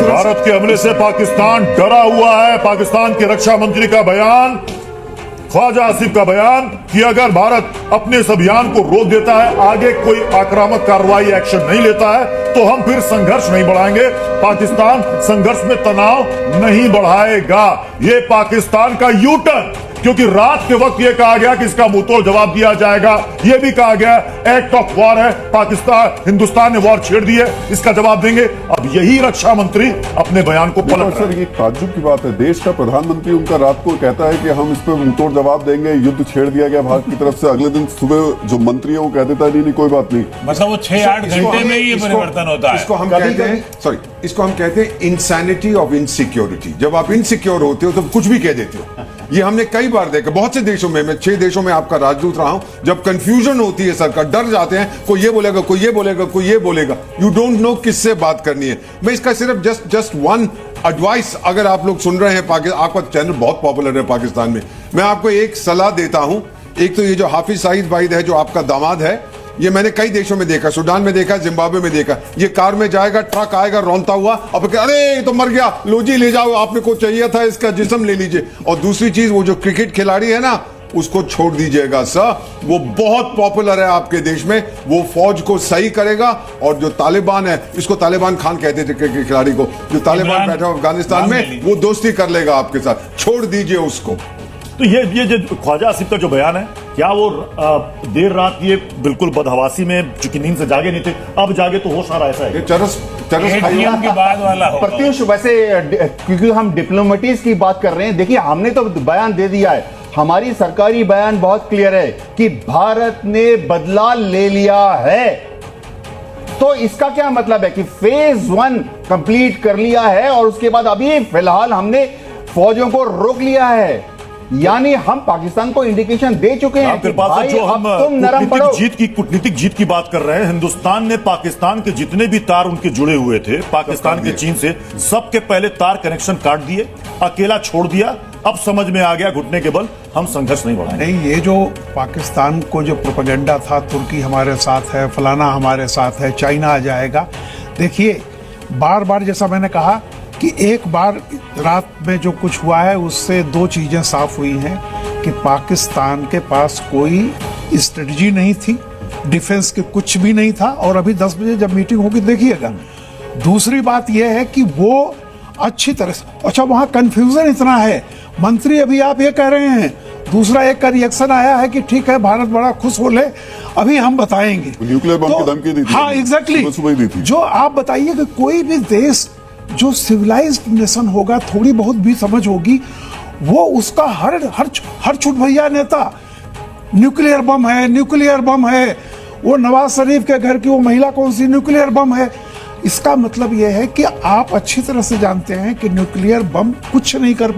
भारत के हमले से पाकिस्तान डरा हुआ है। पाकिस्तान के रक्षा मंत्री का बयान, ख्वाजा आसिफ का बयान कि अगर भारत अपने इस अभियान को रोक देता है, आगे कोई आक्रामक कार्रवाई एक्शन नहीं लेता है, तो हम फिर संघर्ष नहीं बढ़ाएंगे। पाकिस्तान संघर्ष में तनाव नहीं बढ़ाएगा। ये पाकिस्तान का यू टर्न, क्योंकि रात के वक्त यह कहा गया कि इसका मुंहतोड़ जवाब दिया जाएगा, यह भी कहा गया एक्ट ऑफ वॉर है, हिंदुस्तान ने वॉर छेड़ दी है, इसका जवाब देंगे। अब यही रक्षा मंत्री अपने बयान को पलट सर, ये ताज्जुब की बात है, देश का प्रधानमंत्री उनका रात को कहता है कि हम इस पर मुंहतोड़ जवाब देंगे, युद्ध छेड़ दिया गया भारत की तरफ से। अगले दिन सुबह जो मंत्री है वो कह देता है नहीं कोई बात नहीं। मतलब वो 6-8 घंटे में ही परिवर्तन होता है। इसको हम कहते हैं इंसैनिटी ऑफ इनसिक्योरिटी। जब आप इनसिक्योर होते हो तो कुछ भी कह देते हो। ये हमने कई बार देखा, बहुत से देशों में, मैं 6 देशों में आपका राजदूत रहा हूं। जब कंफ्यूजन होती है, सरकार डर जाते हैं, कोई ये बोलेगा, कोई ये बोलेगा, कोई ये बोलेगा, यू डोंट नो किससे बात करनी है। मैं इसका सिर्फ जस्ट वन एडवाइस, अगर आप लोग सुन रहे हैं, आपका चैनल बहुत पॉपुलर है पाकिस्तान में, मैं आपको एक सलाह देता हूं। एक तो ये जो हाफिज सईद भाई है, जो आपका दामाद है, ये मैंने कई देशों में देखा, सूडान में देखा, जिम्बाब्वे में देखा। ये कार में जाएगा, ट्रक आएगा रौनता हुआ, अब अरे ये तो मर गया, लो जी ले जाओ, आपने को चाहिए था, इसका जिस्म ले लीजिए। और दूसरी चीज, वो जो क्रिकेट खिलाड़ी है ना, उसको छोड़ दीजिएगा सर, वो बहुत पॉपुलर है आपके देश में, वो फौज को सही करेगा। और जो तालिबान है, इसको तालिबान खान कहते थे क्रिकेट खिलाड़ी को, जो तालिबान बैठा अफगानिस्तान में, वो दोस्ती कर लेगा आपके साथ, छोड़ दीजिए उसको। तो ये जो ख्वाजा आसिफ का जो बयान है, क्या वो देर रात ये बिल्कुल बदहवासी में, चूंकि नींद से जागे नहीं थे, अब जागे तो होश आ रहा है, ऐसा है? चरस के बाद वाला होगा। प्रत्युष, वैसे क्योंकि हम डिप्लोमेटीज की बात कर रहे हैं, देखिए हमने तो बयान दे दिया है, हमारी सरकारी बयान बहुत क्लियर है कि भारत ने बदला ले लिया है। तो इसका क्या मतलब है कि फेज 1 कंप्लीट कर लिया है और उसके बाद अभी फिलहाल हमने फौजों को रोक लिया है, यानी हम पाकिस्तान को इंडिकेशन दे चुके हैं कि भाई जो अब तुम नरम पड़ो। कूटनीतिक जीत की बात कर रहे हैं, हिंदुस्तान ने पाकिस्तान के जितने भी तार उनके जुड़े हुए थे पाकिस्तान के चीन से, सबके पहले तार कनेक्शन काट दिए, अकेला छोड़ दिया। अब समझ में आ गया घुटने के बल हम संघर्ष नहीं बढ़ाएंगे। नहीं, ये जो पाकिस्तान को जो प्रोपेगेंडा था, तुर्की हमारे साथ है, फलाना हमारे साथ है, चाइना आ जाएगा, देखिए बार बार जैसा मैंने कहा कि एक बार रात में जो कुछ हुआ है उससे 2 चीजें साफ हुई हैं कि पाकिस्तान के पास कोई स्ट्रेटजी नहीं थी, डिफेंस के कुछ भी नहीं था, और अभी 10 बजे जब मीटिंग होगी देखिएगा। दूसरी बात यह है कि वो अच्छी तरह से, अच्छा वहां कंफ्यूजन इतना है, मंत्री अभी आप ये कह रहे हैं, दूसरा एक का रिएक्शन आया है कि ठीक है भारत बड़ा खुश हो ले, अभी हम बताएंगे। न्यूक्लियर बम की धमकी दी थी। हाँ एग्जैक्टली, सुबह दी थी। जो आप बताइए कि कोई भी देश जो सिविलाइज्ड नेशन होगा, थोड़ी बहुत भी समझ होगी, वो उसका हर छुट भैया नेता न्यूक्लियर बम है, न्यूक्लियर बम है, वो नवाज शरीफ के घर की वो महिला कौन सी, न्यूक्लियर बम है। इसका मतलब यह है कि आप अच्छी तरह से जानते हैं कि न्यूक्लियर बम कुछ नहीं कर पाए।